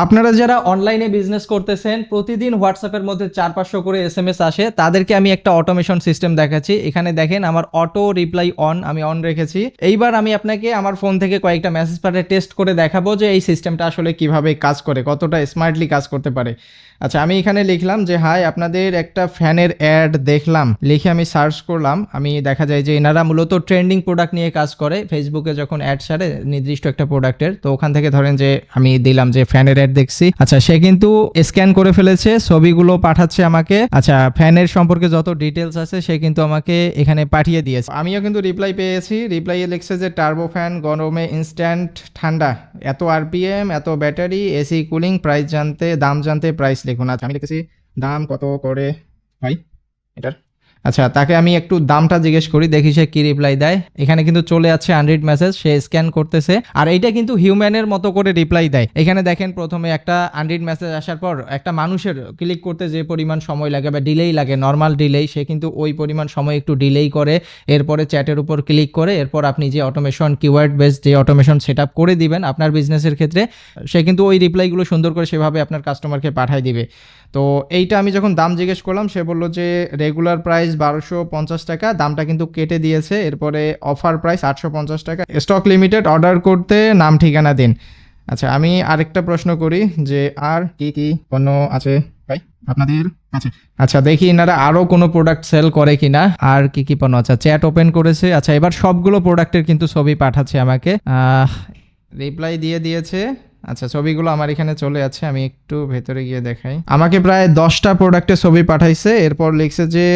আপনারা যারা অনলাইনে বিজনেস করতেছেন, প্রতিদিন হোয়াটসঅ্যাপের মধ্যে 4-500 করে এসএমএস আসে, তাদেরকে আমি একটা অটোমেশন সিস্টেম দেখাচ্ছি। এখানে দেখেন আমার অটো রিপ্লাই অন, আমি অন রেখেছি। এইবার আমি আপনাকে আমার ফোন থেকে কয়েকটা মেসেজ পাঠিয়ে টেস্ট করে দেখাবো যে এই সিস্টেমটা আসলে কিভাবে কাজ করে, কতটা স্মার্টলি কাজ করতে পারে। আচ্ছা, আমি এখানে লিখলাম যে হাই, আপনাদের একটা ফ্যানের অ্যাড দেখলাম, লিখে আমি সার্চ করলাম। আমি দেখা যায় যে এনারা মূলত ট্রেন্ডিং প্রোডাক্ট নিয়ে কাজ করে। ফেসবুকে যখন অ্যাড ছাড়ে নির্দিষ্ট একটা প্রোডাক্টের, তো ওখান থেকে ধরেন যে আমি দিলাম যে ফ্যানের অ্যাড দেখছি। আচ্ছা, সে কিন্তু স্ক্যান করে ফেলেছে, ছবিগুলো পাঠাচ্ছে আমাকে। আচ্ছা, ফ্যানের সম্পর্কে যত ডিটেলস আছে সে কিন্তু আমাকে এখানে পাঠিয়ে দিয়েছে। আমিও কিন্তু রিপ্লাই পেয়েছি। রিপ্লাইয়ে লিখছে যে টার্বো ফ্যান, গরমে ইনস্ট্যান্ট ঠান্ডা, এত আরপিএম, এত ব্যাটারি, এসি কুলিং, প্রাইস জানতে, দাম জানতে প্রাইস লিখুন। আচ্ছা, আমি লিখেছি দাম কত করে ভাই এটার। আচ্ছা, তাকে আমি একটু দামটা জিজ্ঞেস করি, দেখি সে কি রিপ্লাই দেয়। এখানে কিন্তু চলে যাচ্ছে আনরিড মেসেজ, সে স্ক্যান করতেছে। আর এইটা কিন্তু হিউম্যানের মতো করে রিপ্লাই দেয়। এখানে দেখেন প্রথমে একটা আনরিড মেসেজ আসার পর একটা মানুষের ক্লিক করতে যে পরিমাণ সময় লাগে বা ডিলেই লাগে, নর্মাল ডিলেই, সে কিন্তু ওই পরিমাণ সময় একটু ডিলেই করে। এরপরে চ্যাটের উপর ক্লিক করে এরপর আপনি যে অটোমেশন কিওয়ার্ড বেসড যে অটোমেশন সেট আপ করে দিবেন আপনার বিজনেসের ক্ষেত্রে, সে কিন্তু ওই রিপ্লাইগুলো সুন্দর করে সেভাবে আপনার কাস্টমারকে পাঠিয়ে দিবে। তো এইটা আমি যখন দাম জিজ্ঞেস করলাম, সে বলল যে রেগুলার প্রাইস 1250 টাকা, দামটা কিন্তু কেটে দিয়েছে। এরপরে অফার প্রাইস 850 টাকা, স্টক লিমিটেড, অর্ডার করতে নাম ঠিকানা দিন। আচ্ছা, আমি আরেকটা প্রশ্ন করি যে আর কি কি পণ্য আছে ভাই আপনাদের কাছে। আচ্ছা, দেখি এনারা আরো কোনো প্রোডাক্ট সেল করে কিনা, আর কি কি পণ্য। আচ্ছা, চ্যাট ওপেন করেছে। আচ্ছা, এবার সবগুলো প্রোডাক্টের কিন্তু ছবি পাঠাচ্ছে আমাকে, রিপ্লাই দিয়ে দিয়েছে। আচ্ছা, ছবিগুলো আমার এখানে চলে যাচ্ছে, আমি একটু ভেতরে গিয়ে দেখাই। আমাকে প্রায় 10টা প্রোডাক্টের ছবি পাঠাইছে, এরপর লিখছে যে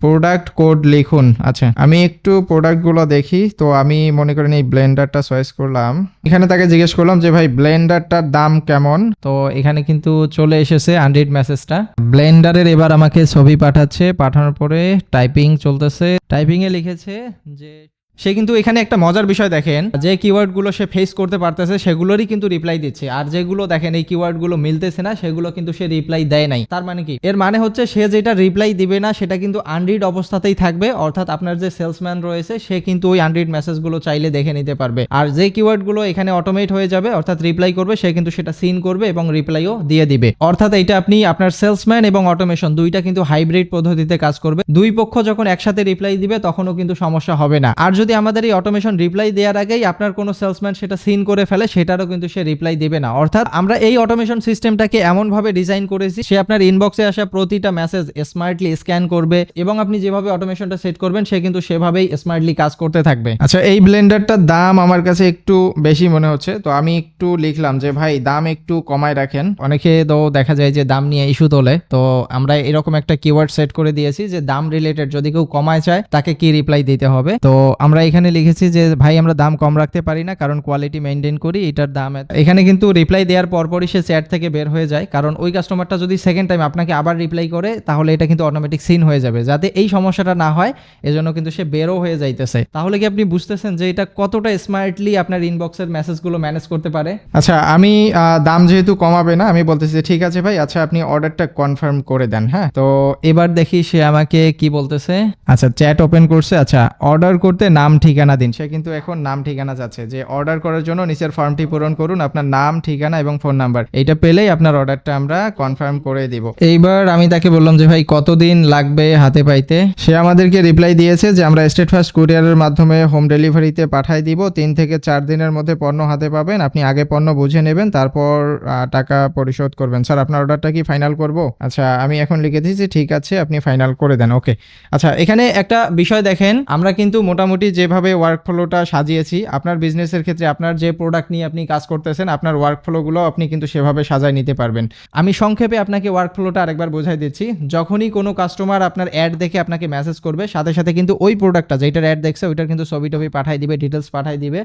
প্রোডাক্ট কোড লিখুন। আচ্ছা, আমি একটু প্রোডাক্টগুলো দেখি। তো আমি মনে করেন এই ব্লেন্ডারটা চয়েস করলাম। এখানে তাকে জিজ্ঞেস করলাম যে ভাই ব্লেন্ডারটার দাম কেমন। তো এখানে কিন্তু চলে এসেছে আনরিড মেসেজটা। ব্লেন্ডারের এবার আমাকে ছবি পাঠাচ্ছে, পাঠানোর পরে টাইপিং চলতেছে। টাইপিংয়ে লিখেছে যে সে কিন্তু এখানে একটা মজার বিষয় দেখেন, যে কিওয়ার্ডগুলো সে ফেস করতে পারতেছে সেগুলোরই কিন্তু রিপ্লাই দিচ্ছে, আর যেগুলো দেখেন এই কিওয়ার্ডগুলো মিলতেছে না সেগুলো কিন্তু সে রিপ্লাই দেয় নাই। তার মানে কি, এর মানে হচ্ছে সে যেটা রিপ্লাই দিবে না সেটা কিন্তু আনরিড অবস্থাতেই থাকবে, অর্থাৎ আপনার যে সেলসম্যান রয়েছে সে কিন্তু ওই আনরিড মেসেজগুলো চাইলে দেখে নিতে পারবে। আর যে কিওয়ার্ডগুলো এখানে অটোমেট হয়ে যাবে, অর্থাৎ রিপ্লাই করবে, সে কিন্তু সেটা সিন করবে এবং রিপ্লাইও দিয়ে দিবে। অর্থাৎ এইটা আপনি আপনার সেলসম্যান এবং অটোমেশন দুইটা কিন্তু হাইব্রিড পদ্ধতিতে কাজ করবে। দুই পক্ষ যখন একসাথে রিপ্লাই দিবে তখনও কিন্তু সমস্যা হবে না। আর যদি আমাদের এই অটোমেশন রিপ্লাই দেওয়ার আগেই আপনার কোনো সেলসম্যান সেটা সিন করে ফেলে, সেটারও কিন্তু সে রিপ্লাই দেবে না। অর্থাৎ আমরা এই অটোমেশন সিস্টেমটাকে এমন ভাবে ডিজাইন করেছি, সে আপনার ইনবক্সে আসা প্রতিটা মেসেজ স্মার্টলি স্ক্যান করবে এবং আপনি যেভাবে অটোমেশনটা সেট করবেন সে কিন্তু সেভাবেই স্মার্টলি কাজ করতে থাকবে। আচ্ছা, এই ব্লেন্ডারটার দাম আমার কাছে একটু বেশি মনে হচ্ছে, তো আমি একটু লিখলাম যে ভাই দাম একটু কমায় রাখেন। অনেকে তো দেখা যায় যে দাম নিয়ে ইস্যু তোলে, তো আমরা এরকম একটা কিওয়ার্ড সেট করে দিয়েছি যে দাম রিলেটেড যদি কেউ কমায় চায় তাকে কি রিপ্লাই দিতে হবে। তো আমরা এখানে লিখেছি যে ভাই আমরা দাম কম রাখতে পারি না, কারণ কোয়ালিটি মেনটেন করি, এটার দাম। এখানে কিন্তু রিপ্লাই দেওয়ার পরপরই সে চ্যাট থেকে বের হয়ে যায়, কারণ ওই কাস্টমারটা যদি সেকেন্ড টাইম আপনাকে আবার রিপ্লাই করে তাহলে এটা কিন্তু অটোমেটিক সিন হয়ে যাবে। যাতে এই সমস্যাটা না হয় এজন্য কিন্তু সে বেরও হয়ে যাইতেছে। তাহলে কি আপনি বুঝতেছেন যে এটা কতটা স্মার্টলি আপনার ইনবক্সের মেসেজগুলো ম্যানেজ করতে পারে। আচ্ছা, আমি দাম যেহেতু কমাবে না, আমি বলতেছি ঠিক আছে ভাই, আচ্ছা আপনি অর্ডারটা কনফার্ম করে দেন। হ্যাঁ, তো এবার দেখি সে আমাকে কি বলতেছে। আচ্ছা, চ্যাট ওপেন করছে। আচ্ছা, অর্ডার করতে নাম ঠিকানা দিন। সে কিন্তু এখন নাম ঠিকানা চাচ্ছে যে অর্ডার করার জন্য নিচের ফর্মটি পূরণ করুন, আপনার নাম, ঠিকানা এবং ফোন নাম্বার। এইটা পেলেই আপনার অর্ডারটা আমরা কনফার্ম করে দিব। এইবার আমি তাকে বললাম যে ভাই কতদিন লাগবে হাতে পাইতে। সে আমাদেরকে রিপ্লাই দিয়েছে যে আমরা স্টেট ফার্স্ট কুরিয়ারের মাধ্যমে হোম ডেলিভারিতে পাঠাই দিব, 3 থেকে 4 দিনের মধ্যে পণ্য হাতে পাবেন। আপনি আগে পণ্য বুঝে নেবেন, তারপর টাকা পরিশোধ করবেন। স্যার আপনার অর্ডারটা কি ফাইনাল করব? আচ্ছা, আমি এখন লিখে দিয়েছি ঠিক আছে, আপনি ফাইনাল করে দেন। ওকে। আচ্ছা, এখানে একটা বিষয় দেখেন, আমরা কিন্তু মোটামুটি যেভাবে ওয়ার্কফ্লোটা সাজিয়েছি আপনার বিজনেসের ক্ষেত্রে, আপনার যে প্রোডাক্ট নিয়ে আপনি কাজ করতেছেন আপনার ওয়ার্কফ্লোগুলো আপনি কিন্তু সেভাবে সাজায় নিতে পারবেন। আমি সংক্ষেপে আপনাকে ওয়ার্কফ্লোটা আরেকবার বোঝাই দিচ্ছি। যখনই কোনো কাস্টমার আপনার অ্যাড দেখে আপনাকে মেসেজ করবে, সাথে সাথে কিন্তু ওই প্রোডাক্টটা যেটার অ্যাড দেখছে ওইটার কিন্তু ছবি টবি পাঠাই দিবে, ডিটেলস পাঠাই দিবে।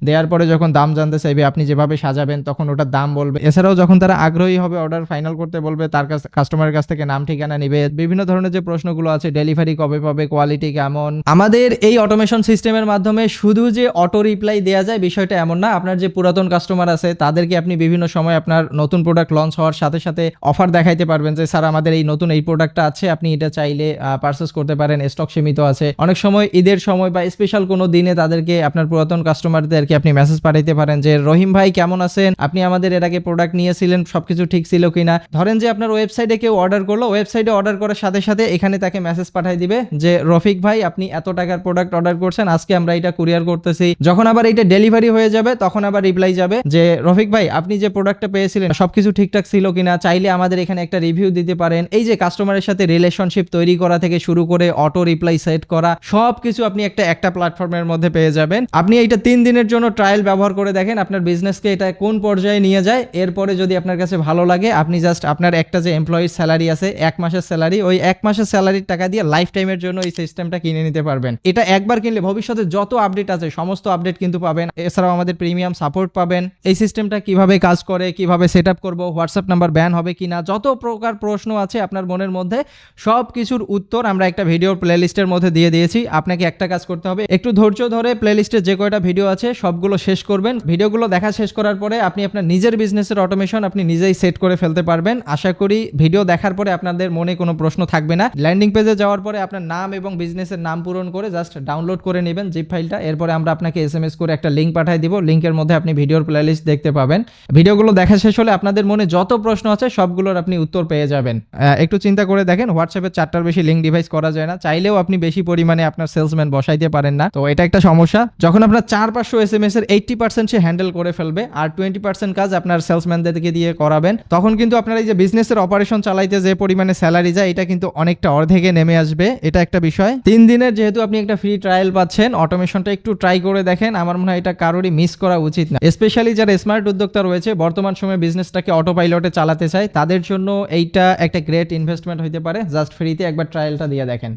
দেওয়ার পরে যখন দাম জানতে চাইবে আপনি যেভাবে সাজাবেন তখন ওটার দাম বলবে। এছাড়াও যখন তারা আগ্রহী হবে অর্ডার ফাইনাল করতে বলবে, তার কাছে কাস্টমারের কাছ থেকে নাম ঠিকানা নেবে, বিভিন্ন ধরনের যে প্রশ্নগুলো আছে, ডেলিভারি কবে পাবে, কোয়ালিটি কেমন। আমাদের এই অটোমেশন সিস্টেম সিস্টেমের মাধ্যমে শুধু যে অটো রিপ্লাই দেওয়া যায় বিষয়টা এমন না। আপনার যে পুরাতন কাস্টমার আছে তাদেরকে আপনি বিভিন্ন সময় আপনার নতুন প্রোডাক্ট লঞ্চ হওয়ার সাথে সাথে অফার দেখাইতে পারবেন যে স্যার আমাদের এই নতুন এই প্রোডাক্টটা আছে, আপনি এটা চাইলে পারচেস করতে পারেন, স্টক সীমিত আছে। অনেক সময় ঈদের সময় বা স্পেশাল কোনো দিনে তাদেরকে আপনার পুরাতন কাস্টমারদেরকে আপনি মেসেজ পাঠাইতে পারেন যে রহিম ভাই কেমন আছেন, আপনি আমাদের এর আগে প্রোডাক্ট নিয়েছিলেন, সবকিছু ঠিক ছিল কিনা। ধরেন যে আপনার ওয়েবসাইটে কেউ অর্ডার করলো, ওয়েবসাইটে অর্ডার করার সাথে সাথে এখানে তাকে মেসেজ পাঠাই দিবে যে রফিক ভাই আপনি এত টাকার প্রোডাক্ট অর্ডার করছেন, আজকে আমরা এটা কুরিয়ার করতেছি। যখন আবার এটা ডেলিভারি হয়ে যাবে তখন আবার রিপ্লাই যাবে যে রফিক ভাই আপনি যে প্রোডাক্টটা পেয়েছিলেন সবকিছু ঠিকঠাক ছিল কিনা, চাইলে আমাদের এখানে একটা রিভিউ দিতে পারেন। এই যে কাস্টমারের সাথে রিলেশনশিপ তৈরি করা থেকে শুরু করে অটো রিপ্লাই সেট করা সবকিছু আপনি একটা প্ল্যাটফর্মের মধ্যে পেয়ে যাবেন। আপনি এইটা 3 দিনের জন্য ট্রায়াল ব্যবহার করে দেখেন আপনার বিজনেসকে এটা কোন পর্যায়ে নিয়ে যায়। এরপরে যদি আপনার কাছে ভালো লাগে আপনি জাস্ট আপনার একটা যে এমপ্লয়ির স্যালারি আছে 1 মাসের স্যালারি, ওই 1 মাসের স্যালারির টাকা দিয়ে লাইফ টাইমের জন্য এই সিস্টেমটা কিনে নিতে পারবেন। এটা একবার কিনলে ভবিষ্যতে যত আপডেট আছে সমস্ত আপডেট কিন্তু পাবেন। এছাড়াও আমাদের প্রিমিয়াম সাপোর্ট পাবেন। এই সিস্টেমটা কিভাবে কাজ করে, কিভাবে সেট আপ করবো, হোয়াটসঅ্যাপ নাম্বার ব্যান হবে কিনা, যত প্রকার প্রশ্ন আছে আপনার মনের মধ্যে সব কিছুর উত্তর আমরা একটা ভিডিওর প্লেলিস্টের মধ্যে দিয়ে দিয়েছি। আপনাকে একটা কাজ করতে হবে, একটু ধৈর্য ধরে প্লেলিস্টে যে কয়টা ভিডিও আছে সবগুলো শেষ করবেন। ভিডিওগুলো দেখা শেষ করার পরে আপনি আপনার নিজের বিজনেসের অটোমেশন আপনি নিজেই সেট করে ফেলতে পারবেন। আশা করি ভিডিও দেখার পরে আপনাদের মনে কোনো প্রশ্ন থাকবে না। ল্যান্ডিং পেজে যাওয়ার পরে আপনার নাম এবং বিজনেসের নাম পূরণ করে জাস্ট ডাউনলোড করে নেবেন জিপ ফাইলটা। এরপরে আমরা আপনাকে এসএমএস করে একটা লিঙ্ক পাঠিয়ে দিব, লিঙ্কের মধ্যে আপনি ভিডিওর প্লেলিস্ট দেখতে পাবেন। ভিডিওগুলো দেখা শেষ হলে আপনাদের মনে যত প্রশ্ন আছে সবগুলোর আপনি উত্তর পেয়ে যাবেন। একটু চিন্তা করে দেখেন, হোয়াটসঅ্যাপে 4টার বেশি লিঙ্ক ডিভাইস করা যায় না, চাইলেও আপনি বেশি পরিমাণে আপনার সেলসম্যান বসাইতে পারেন না, তো এটা একটা সমস্যা। যখন আপনার 4-500 এসএমএস এর 80% সে হ্যান্ডেল করে ফেলবে আর 20% কাজ আপনার সেলসম্যানদেরকে দিয়ে করাবেন, তখন কিন্তু আপনার এই যে বিজনেসের অপারেশন চালাইতে যে পরিমাণে স্যালারি যায় এটা কিন্তু অনেকটা অর্ধেকে নেমে আসবে। এটা একটা বিষয়। 3 দিনের যেহেতু আপনি একটা ফ্রি ট্রায়াল পাচ্ছেন, অটোমেশনটা একটু ট্রাই করে দেখেন। আমার মনে হয় এটা কারোরই মিস করা উচিত না, স্পেশালি যারা স্মার্ট উদ্যোক্তা রয়েছে বর্তমান সময়ে বিজনেসটাকে অটো পাইলটে চালাতে চায়, তাদের জন্য এইটা একটা গ্রেট ইনভেস্টমেন্ট হতে পারে। জাস্ট ফ্রিতে একবার ট্রায়ালটা দিয়ে দেখেন।